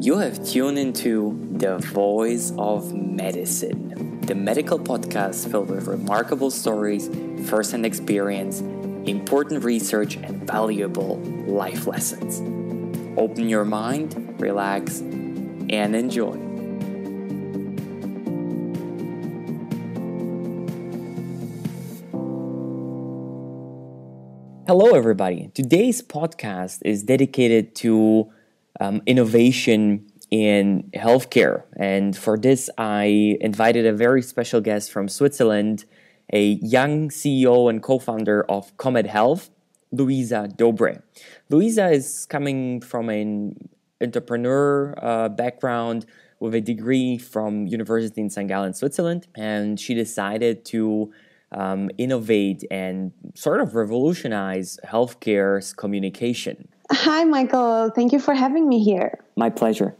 You have tuned into The Voice of Medicine, the medical podcast filled with remarkable stories, first-hand experience, important research, and valuable life lessons. Open your mind, relax, and enjoy. Hello, everybody. Today's podcast is dedicated to innovation in healthcare. And for this, I invited a very special guest from Switzerland, a young CEO and co-founder of KomedHealth, Luiza Dobre. Luiza is coming from an entrepreneur background with a degree from University in St. Gallen, Switzerland, and she decided to innovate and sort of revolutionize healthcare's communication. Hi, Michael. Thank you for having me here. My pleasure.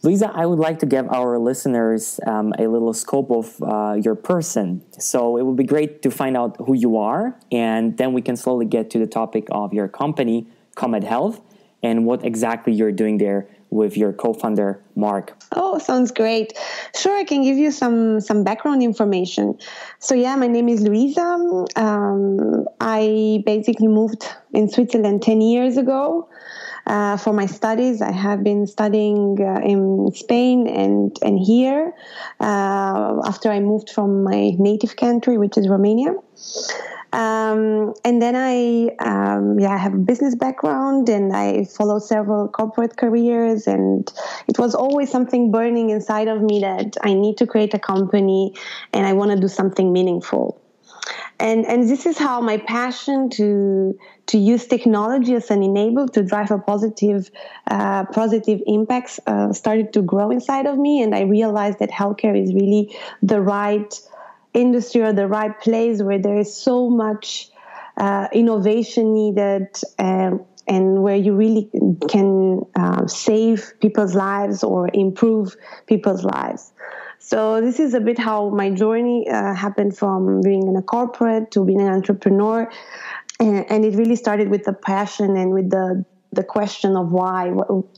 Luiza, I would like to give our listeners a little scope of your person. So it would be great to find out who you are, and then we can slowly get to the topic of your company, KomedHealth, and what exactly you're doing there with your co-founder, Mark. Oh, sounds great. Sure, I can give you some background information. So yeah, my name is Luiza. I basically moved in Switzerland 10 years ago for my studies. I have been studying in Spain and here after I moved from my native country, which is Romania. And then I have a business background, and I followed several corporate careers, and it was always something burning inside of me that I need to create a company and I want to do something meaningful. And this is how my passion to use technology as an enabler to drive a positive impacts started to grow inside of me, and I realized that healthcare is really the right industry or the right place where there is so much innovation needed and where you really can save people's lives or improve people's lives. So this is a bit how my journey happened from being in a corporate to being an entrepreneur. And it really started with the passion and with the question of why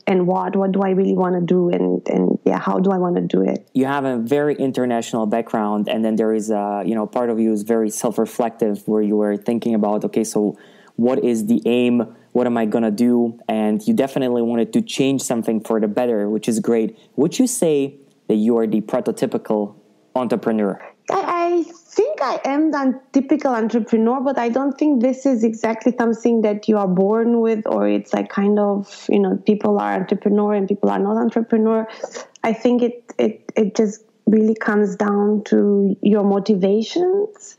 and what do I really want to do, and how do I want to do it? You have a very international background, and then there is part of you is very self-reflective, where you were thinking about, okay, so what is the aim? What am I going to do? And you definitely wanted to change something for the better, which is great. Would you say that you are the prototypical entrepreneur? I think I am the typical entrepreneur, but I don't think this is exactly something that you are born with, or it's like kind of, people are entrepreneur and people are not entrepreneur. I think it just really comes down to your motivations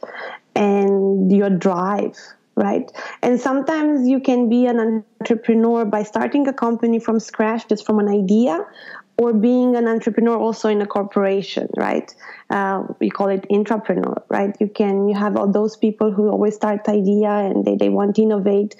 and your drive, right? And sometimes you can be an entrepreneur by starting a company from scratch, just from an idea, or being an entrepreneur also in a corporation, right? We call it intrapreneur, right? You have all those people who always start idea and they want to innovate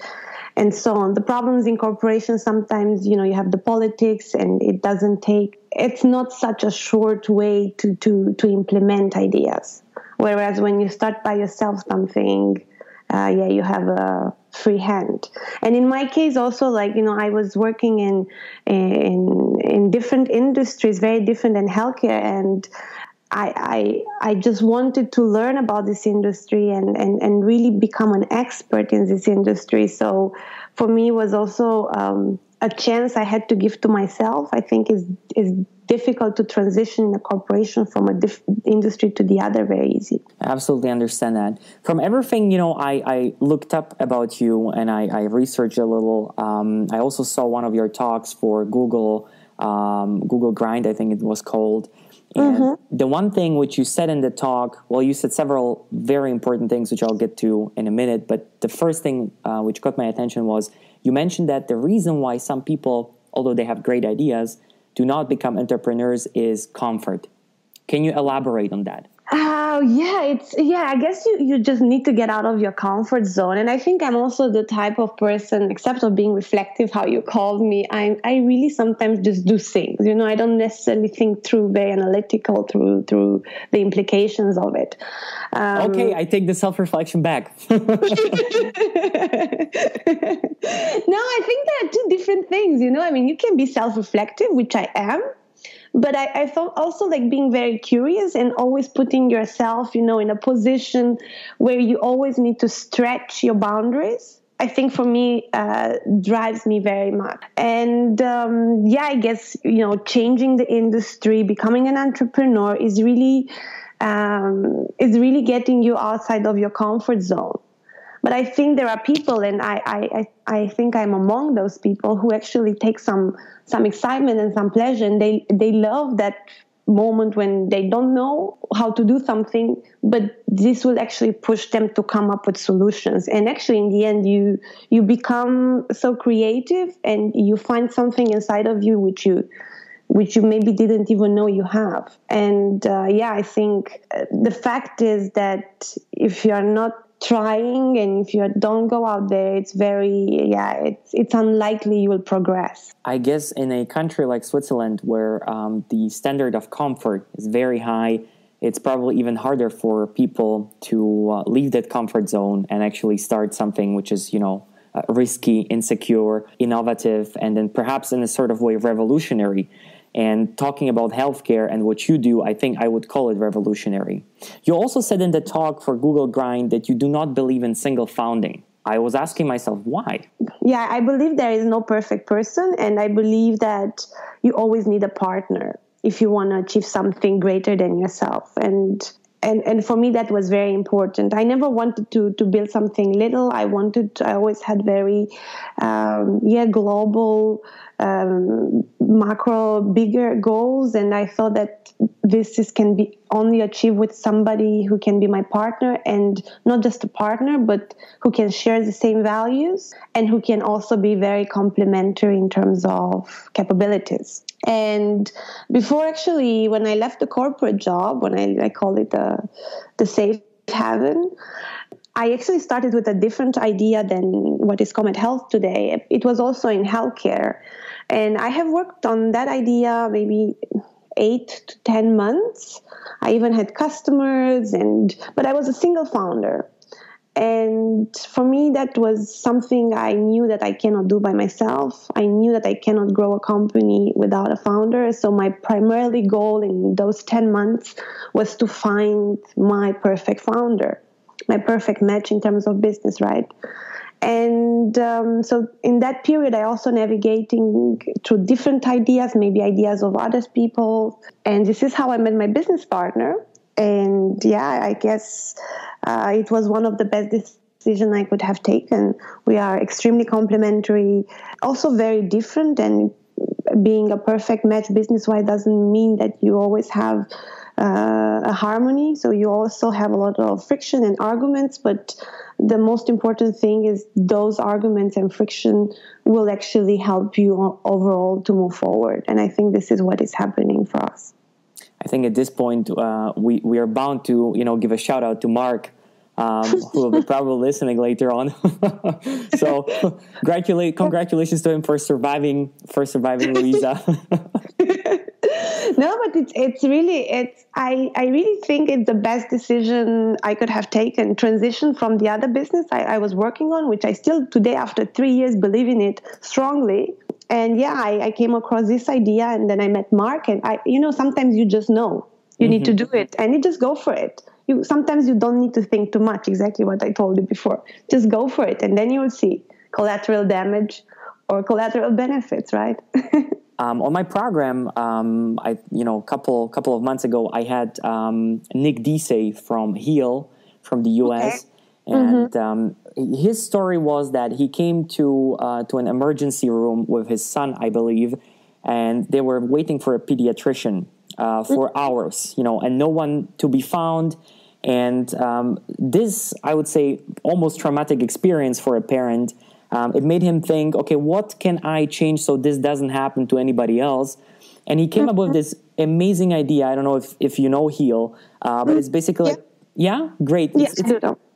and so on. The problems in corporations, sometimes, you have the politics, and it's not such a short way to implement ideas. Whereas when you start by yourself something, you have a free hand. And in my case also, I was working in different industries, very different than healthcare, and I just wanted to learn about this industry and really become an expert in this industry. So for me, it was also a chance I had to give to myself. I think is difficult to transition in a corporation from a different industry to the other very easy. I absolutely understand that. From everything, I looked up about you, and I researched a little. I also saw one of your talks for Google Grind, I think it was called. And the one thing which you said in the talk, well, you said several very important things, which I'll get to in a minute. But the first thing which caught my attention was you mentioned that the reason why some people, although they have great ideas, do not become entrepreneurs is comfort. Can you elaborate on that? I guess you just need to get out of your comfort zone. And I think I'm also the type of person, except of being reflective, how you called me, I really sometimes just do things. I don't necessarily think through, very analytical through the implications of it. Okay, I take the self-reflection back. No, I think there are two different things, you can be self-reflective, which I am. But I felt also like being very curious and always putting yourself, in a position where you always need to stretch your boundaries. I think for me, drives me very much. And I guess, changing the industry, becoming an entrepreneur is really getting you outside of your comfort zone. But I think there are people, and I think I'm among those people who actually take some excitement and some pleasure, and they love that moment when they don't know how to do something, but this will actually push them to come up with solutions. And actually, in the end, you become so creative, and you find something inside of you which you maybe didn't even know you have. And I think the fact is that if you're not trying and if you don't go out there, it's unlikely you will progress. I guess in a country like Switzerland, where the standard of comfort is very high, it's probably even harder for people to leave that comfort zone and actually start something which is, risky, insecure, innovative, and then perhaps in a sort of way revolutionary. And talking about healthcare and what you do, I think I would call it revolutionary. You also said in the talk for Google Grind that you do not believe in single founding. I was asking myself, why? Yeah, I believe there is no perfect person, and I believe that you always need a partner if you want to achieve something greater than yourself. And for me, that was very important. I never wanted to build something little. I always had very, global, macro, bigger goals. And I thought that this can be only achieved with somebody who can be my partner, and not just a partner, but who can share the same values and who can also be very complementary in terms of capabilities. And before, actually, when I left the corporate job, when I call it the safe haven, I actually started with a different idea than what is KomedHealth today. It was also in healthcare. And I have worked on that idea maybe 8 to 10 months. I even had customers, but I was a single founder. And for me, that was something I knew that I cannot do by myself. I knew that I cannot grow a company without a founder. So my primary goal in those 10 months was to find my perfect founder, my perfect match in terms of business, right? And so in that period, I also navigating through different ideas, maybe ideas of other people. And this is how I met my business partner. And I guess it was one of the best decisions I could have taken. We are extremely complementary, also very different. And being a perfect match business-wise doesn't mean that you always have a harmony. So you also have a lot of friction and arguments. But the most important thing is those arguments and friction will actually help you overall to move forward. And I think this is what is happening for us. I think at this point, we are bound to, give a shout out to Mark, who will be probably listening later on. So congratulations to him for surviving Luiza. No, but I really think it's the best decision I could have taken. Transition from the other business I was working on, which I still today, after 3 years, believe in it strongly. And I came across this idea, and then I met Mark, and sometimes you just know you need to do it, and you just go for it. Sometimes you don't need to think too much, exactly what I told you before. Just go for it, and then you will see collateral damage or collateral benefits, right? On my program, couple of months ago, I had Nick Desai from Heal from the US. Okay. And his story was that he came to an emergency room with his son, I believe, and they were waiting for a pediatrician for hours, and no one to be found. And this, I would say, almost traumatic experience for a parent. It made him think, okay, what can I change so this doesn't happen to anybody else? And he came up with this amazing idea. I don't know if you know Heal, but it's basically like, yeah, great.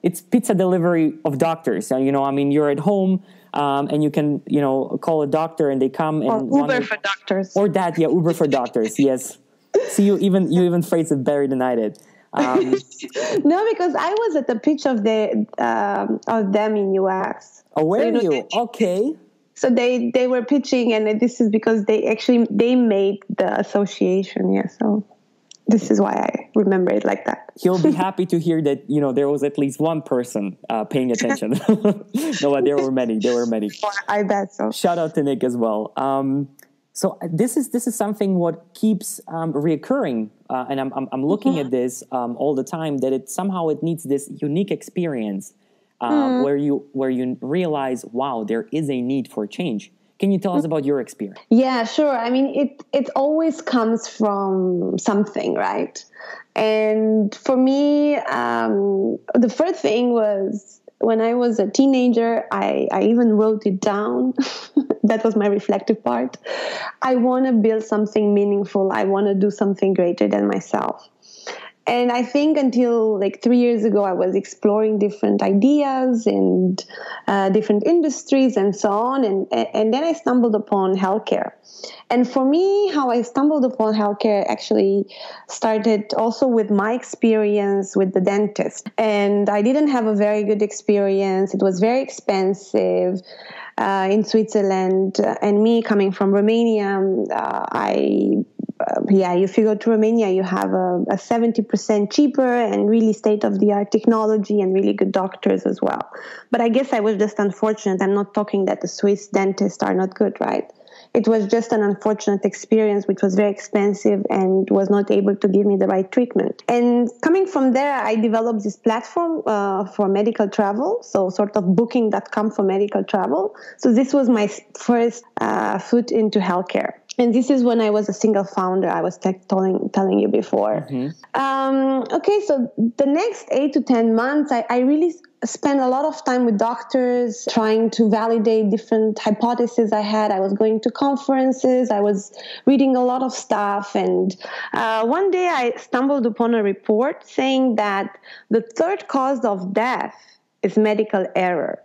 It's pizza delivery of doctors. You know, I mean, you're at home and you can, you know, call a doctor and they come and Uber for doctors. Or that, yeah, Uber for doctors. Yes. See, you even phrased it better than I did. No, because I was at the pitch of them in US. Oh, were you? Okay. So they were pitching, and this is because they made the association. Yeah, so this is why I remember it like that. He'll be happy to hear that, you know, there was at least one person paying attention. No, but there were many. I bet so. Shout out to Nick as well. So this is something what keeps reoccurring, and I'm looking at this all the time, that it needs this unique experience where you realize, wow, there is a need for change. Can you tell us about your experience? Yeah, sure. I mean, it always comes from something, right? And for me, the first thing was when I was a teenager, I even wrote it down. That was my reflective part. I want to build something meaningful. I want to do something greater than myself. And I think until like 3 years ago, I was exploring different ideas and different industries and so on. And then I stumbled upon healthcare. And for me, how I stumbled upon healthcare actually started also with my experience with the dentist. And I didn't have a very good experience. It was very expensive in Switzerland. And me coming from Romania, if you go to Romania, you have a 70% cheaper and really state-of-the-art technology and really good doctors as well. But I guess I was just unfortunate. I'm not talking that the Swiss dentists are not good, right? It was just an unfortunate experience, which was very expensive and was not able to give me the right treatment. And coming from there, I developed this platform for medical travel, so sort of booking.com for medical travel. So this was my first foot into healthcare. And this is when I was a single founder, I was telling you before. Mm-hmm. Okay, so the next 8 to 10 months, I really spent a lot of time with doctors trying to validate different hypotheses I had. I was going to conferences, I was reading a lot of stuff. And one day I stumbled upon a report saying that the third cause of death is medical error.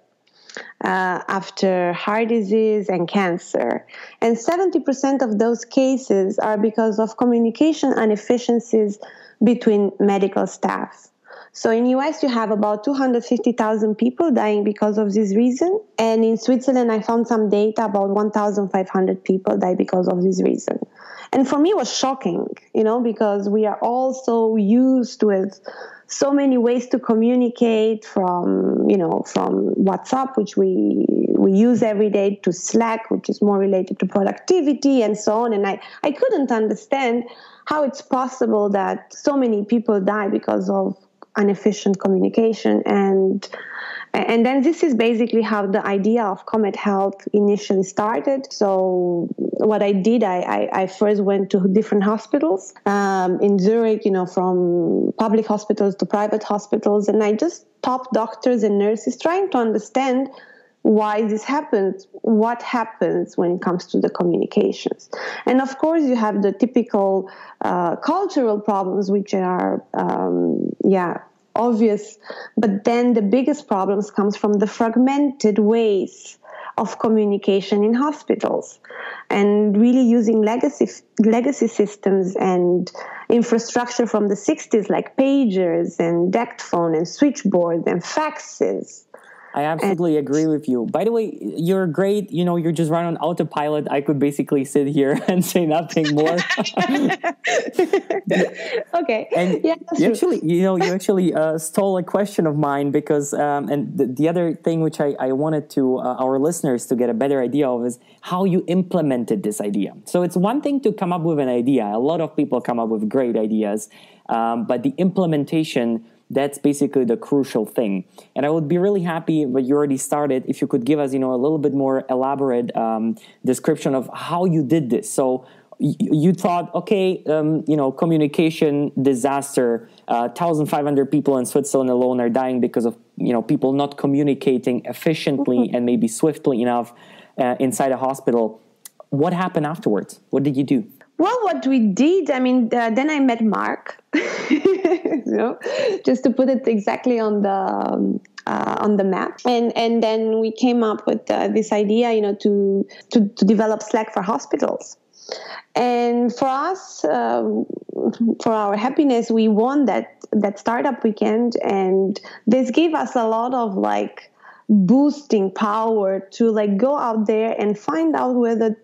After heart disease and cancer. And 70% of those cases are because of communication inefficiencies between medical staff. So in US, you have about 250,000 people dying because of this reason. And in Switzerland, I found some data about 1,500 people die because of this reason. And for me, it was shocking, because we are all so used with so many ways to communicate from WhatsApp, which we use every day, to Slack, which is more related to productivity and so on. And I couldn't understand how it's possible that so many people die because of inefficient communication. And then this is basically how the idea of KomedHealth initially started. So what I did, I first went to different hospitals in Zurich, from public hospitals to private hospitals. And I just taught doctors and nurses trying to understand why this happens, what happens when it comes to the communications. And of course, you have the typical cultural problems, which are, obvious. But then the biggest problems comes from the fragmented ways of communication in hospitals, and really using legacy systems and infrastructure from the 60s, like pagers and DECT phone and switchboard and faxes. I absolutely agree with you. By the way, you're great. You're just running on autopilot. I could basically sit here and say nothing more. Okay. And yeah, you actually stole a question of mine, because and the other thing which I wanted to our listeners to get a better idea of is how you implemented this idea. So it's one thing to come up with an idea. A lot of people come up with great ideas, but the implementation, that's basically the crucial thing. And I would be really happy, but you already started, if you could give us, a little bit more elaborate description of how you did this. So you thought, okay, communication disaster, 1,500 people in Switzerland alone are dying because of, people not communicating efficiently and maybe swiftly enough inside a hospital. What happened afterwards? What did you do? Well, what we did, I mean, then I met Mark, just to put it exactly on the map, and then we came up with this idea, to develop Slack for hospitals. And for us, for our happiness, we won that startup weekend, and this gave us a lot of boosting power to go out there and find out whether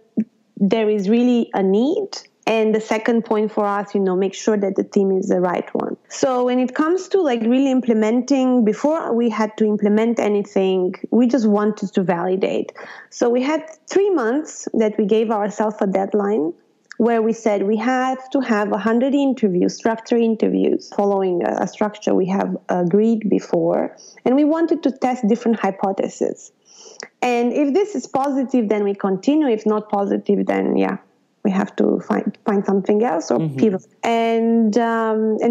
there is really a need. And the second point for us, make sure that the team is the right one. So when it comes to really implementing, before we had to implement anything, we just wanted to validate. So we had 3 months that we gave ourselves a deadline, where we said we have to have 100 interviews, structured interviews, following a structure we have agreed before. And we wanted to test different hypotheses. And if this is positive, then we continue. If not positive, then we have to find something else or pivot. And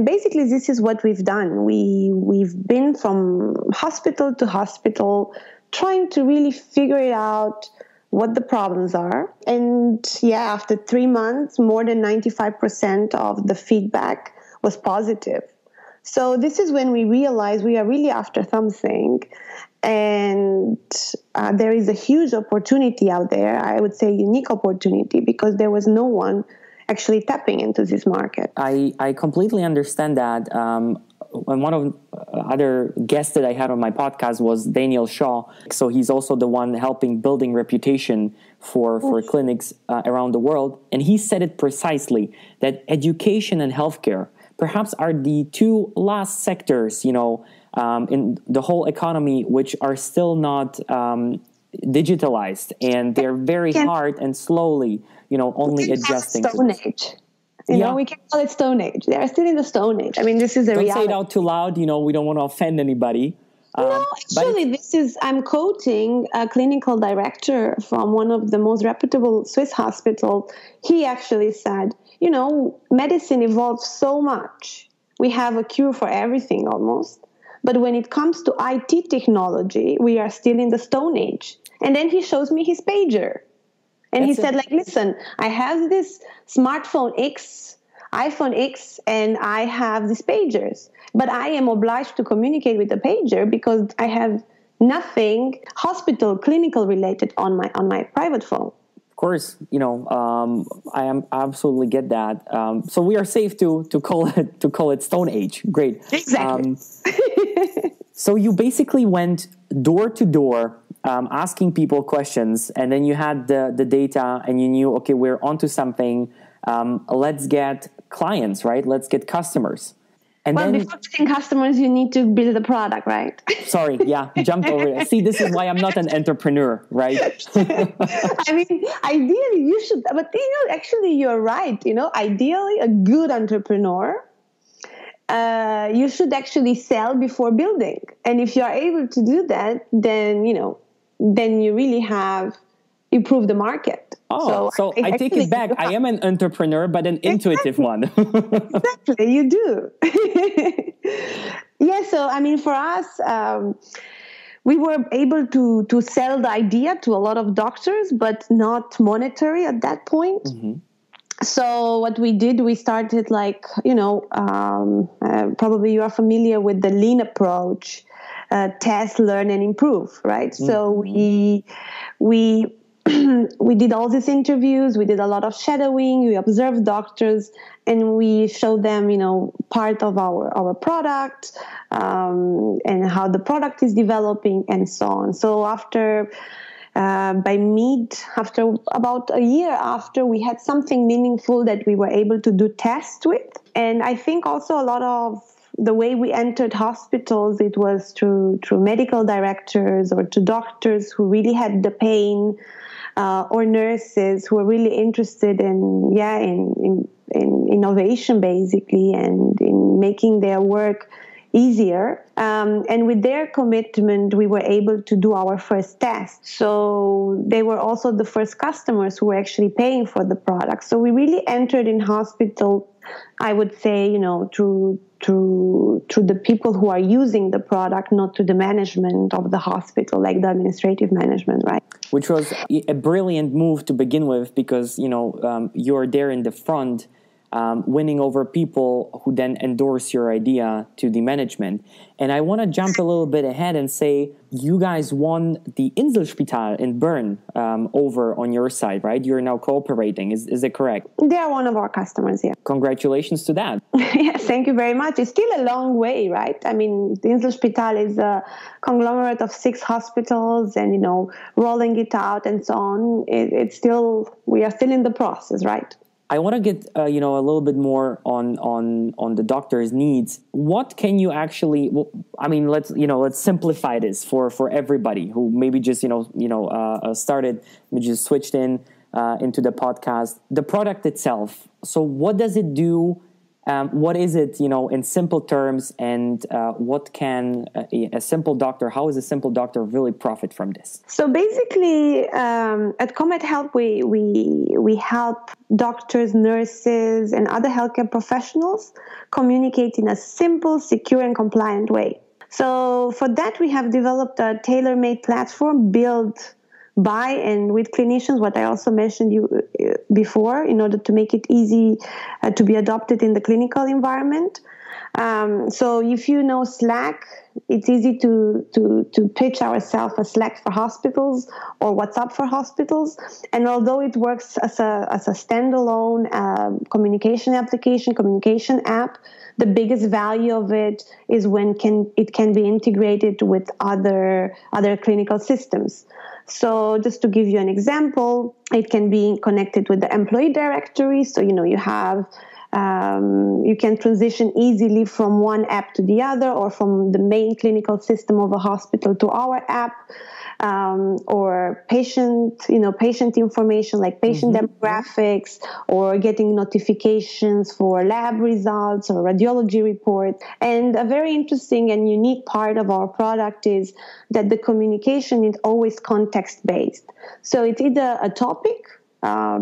basically, this is what we've done. We've been from hospital to hospital, trying to really figure it out, what the problems are. And after 3 months, more than 95% of the feedback was positive. So this is when we realized we are really after something, and there is a huge opportunity out there. I would say unique opportunity, because there was no one actually tapping into this market. I completely understand that. And one of other guests that I had on my podcast was Daniel Shaw. So he's also the one helping building reputation for clinics around the world. And he said it precisely, that education and healthcare perhaps are the two last sectors, in the whole economy, which are still not digitalized, and they're very hard and slowly, only adjusting. Stone Age. We can call it Stone Age. They are still in the Stone Age. I mean, this is a reality. Don't say it out too loud. We don't want to offend anybody. No, actually, I'm quoting a clinical director from one of the most reputable Swiss hospitals. He actually said, medicine evolves so much. We have a cure for everything almost. But when it comes to IT technology, we are still in the Stone Age. And then he shows me his pager. And he said, listen, I have this smartphone X, iPhone X, and I have these pagers. But I am obliged to communicate with the pager because I have nothing hospital, clinical related on my private phone. Of course, I am absolutely get that. So we are safe to call it Stone Age. Great. Exactly. So you basically went door to door, asking people questions, and then you had the data, and you knew, okay, we're onto something. Let's get clients, right? Let's get customers. And then, before getting customers, you need to build a product, right? Sorry, jumped over it. See, this is why I'm not an entrepreneur, right? I mean, ideally you should, but actually you're right. Ideally a good entrepreneur, you should actually sell before building. And if you are able to do that, then you really have improved the market. Oh, so I take it back. I am an entrepreneur, but an intuitive one. Exactly, you do. So I mean, for us, we were able to sell the idea to a lot of doctors, but not monetary at that point. Mm-hmm. So what we did, we started probably you are familiar with the lean approach, test, learn, and improve, right? Mm-hmm. So we did all these interviews. We did a lot of shadowing. We observed doctors, and we showed them, part of our product, and how the product is developing, and so on. So after about a year after, we had something meaningful that we were able to do tests with. And I think also a lot of the way we entered hospitals, it was through medical directors or to doctors who really had the pain, or nurses who are really interested in innovation, basically, and in making their work easier. And with their commitment, we were able to do our first test. So they were also the first customers who were actually paying for the product. So we really entered in hospital, I would say, through the people who are using the product, not to the management of the hospital, like the administrative management, right? Which was a brilliant move to begin with, because, you're there in the front, winning over people who then endorse your idea to the management. And I want to jump a little bit ahead and say you guys won the Inselspital in Bern over on your side, right? You're now cooperating. Is that correct? They are one of our customers, yeah. Congratulations to that. Yes, thank you very much. It's still a long way, right? I mean, the Inselspital is a conglomerate of 6 hospitals and, rolling it out and so on. We are still in the process, right? I want to get a little bit more on the doctor's needs. What can you actually? Let's simplify this for everybody who maybe just started, just switched into the podcast. The product itself. So what does it do? What is it, in simple terms, and what can a simple doctor, how is a simple doctor really profit from this? So basically, at KomedHealth, we help doctors, nurses, and other healthcare professionals communicate in a simple, secure, and compliant way. So for that, we have developed a tailor-made platform built by and with clinicians, what I also mentioned before, in order to make it easy to be adopted in the clinical environment. So if you know Slack, it's easy to pitch ourselves as Slack for hospitals or WhatsApp for hospitals. And although it works as a standalone communication application, communication app, the biggest value of it is when it can be integrated with other clinical systems. So just to give you an example, it can be connected with the employee directory. So, you have, you can transition easily from one app to the other, or from the main clinical system of a hospital to our app, or patient information like patient demographics, or getting notifications for lab results or radiology report. And a very interesting and unique part of our product is that the communication is always context-based. So it's either a topic,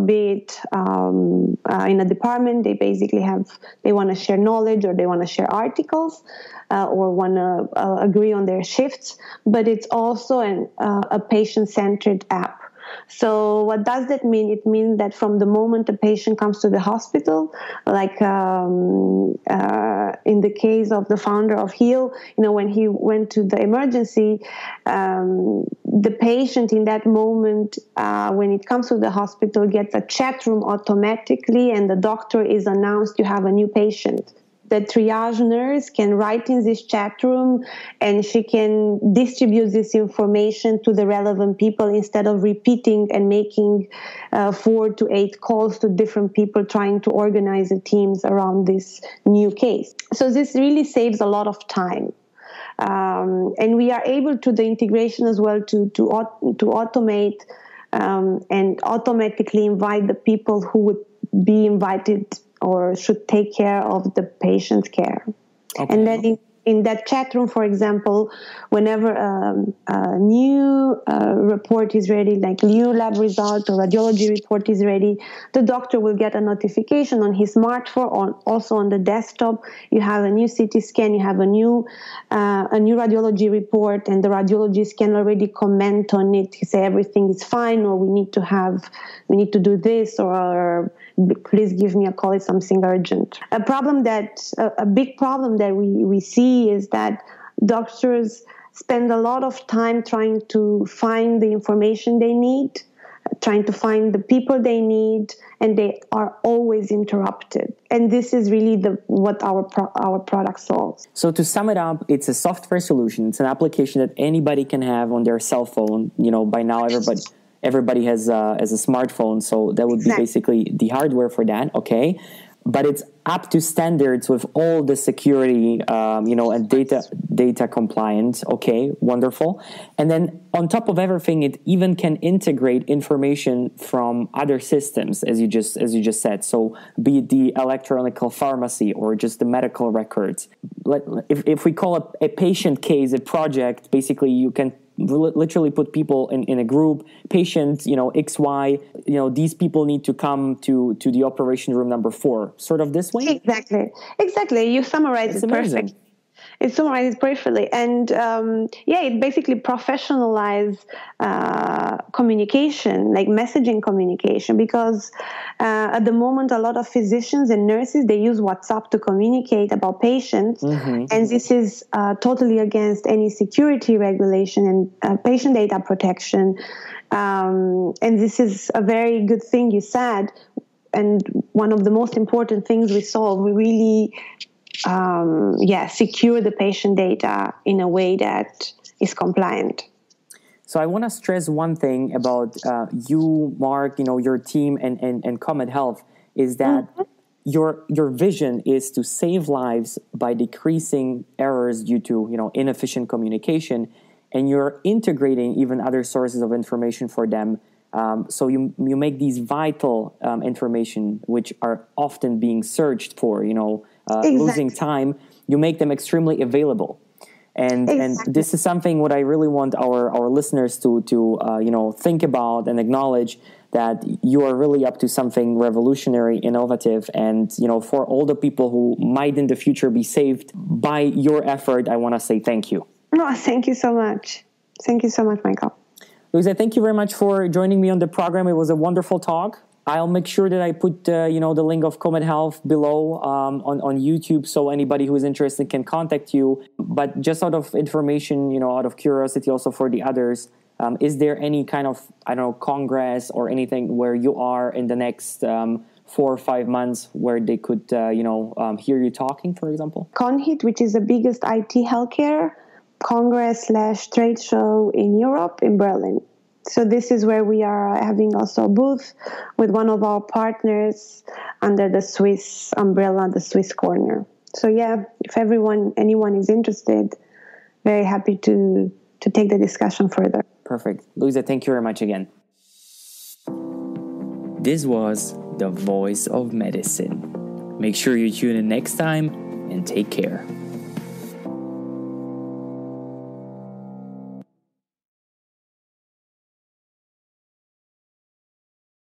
be it in a department, they want to share knowledge, or they want to share articles, or want to agree on their shifts, but it's also a patient-centered app. So what does that mean? It means that from the moment a patient comes to the hospital, like in the case of the founder of Heal, when he went to the emergency, the patient in that moment, when it comes to the hospital, gets a chat room automatically, and the doctor is announced, you have a new patient. The triage nurse can write in this chat room, and she can distribute this information to the relevant people instead of repeating and making 4 to 8 calls to different people trying to organize the teams around this new case. So this really saves a lot of time. And we are able to the integration as well to automate and automatically invite the people who would be invited or should take care of the patient's care. Okay. And then in that chat room, for example, whenever a new report is ready, like new lab result or radiology report is ready, the doctor will get a notification on his smartphone, or also on the desktop. You have a new CT scan, you have a new radiology report, and the radiologist can already comment on it, say everything is fine, or we need to do this, or please give me a call, it's something urgent. A big problem that we see is that doctors spend a lot of time trying to find the information they need, trying to find the people they need, and they are always interrupted. And this is really what our product solves. So to sum it up, it's a software solution. It's an application that anybody can have on their cell phone. By now everybody has a smartphone, so that would be basically the hardware for that. Okay. but it's up to standards with all the security, and data compliant. Okay, wonderful. And then on top of everything, it even can integrate information from other systems, as you just said. So be it the electronic pharmacy or just the medical records. If we call a patient case a project, basically you can literally put people in a group, patient, XY, these people need to come to the operation room number 4, sort of this way? Exactly. You summarized it perfectly. It summarizes perfectly. And it basically professionalizes communication, like messaging communication, because at the moment, a lot of physicians and nurses, they use WhatsApp to communicate about patients. Mm-hmm. And this is totally against any security regulation and patient data protection. And this is a very good thing you said. And one of the most important things we solve, we really secure the patient data in a way that is compliant. So I want to stress one thing about you, Mark, your team and KomedHealth is that mm-hmm. your vision is to save lives by decreasing errors due to inefficient communication, and you're integrating even other sources of information for them. So you make these vital information which are often being searched for, exactly. Losing time, you make them extremely available. And this is something what I really want our listeners to think about and acknowledge, that you are really up to something revolutionary, innovative, and for all the people who might in the future be saved by your effort, I want to say thank you. Oh, thank you so much. Thank you so much, Michael. Luiza, thank you very much for joining me on the program. It was a wonderful talk. I'll make sure that I put the link of KomedHealth below on YouTube, so anybody who is interested can contact you. But just out of information, out of curiosity, also for the others, is there any kind of congress or anything where you are in the next 4 or 5 months where they could hear you talking, for example? ConHit, which is the biggest IT healthcare congress/trade show in Europe, in Berlin. So this is where we are having also a booth with one of our partners under the Swiss umbrella, the Swiss corner. So if anyone is interested, very happy to take the discussion further. Perfect. Luiza, thank you very much again. This was The Voice of Medicine. Make sure you tune in next time and take care.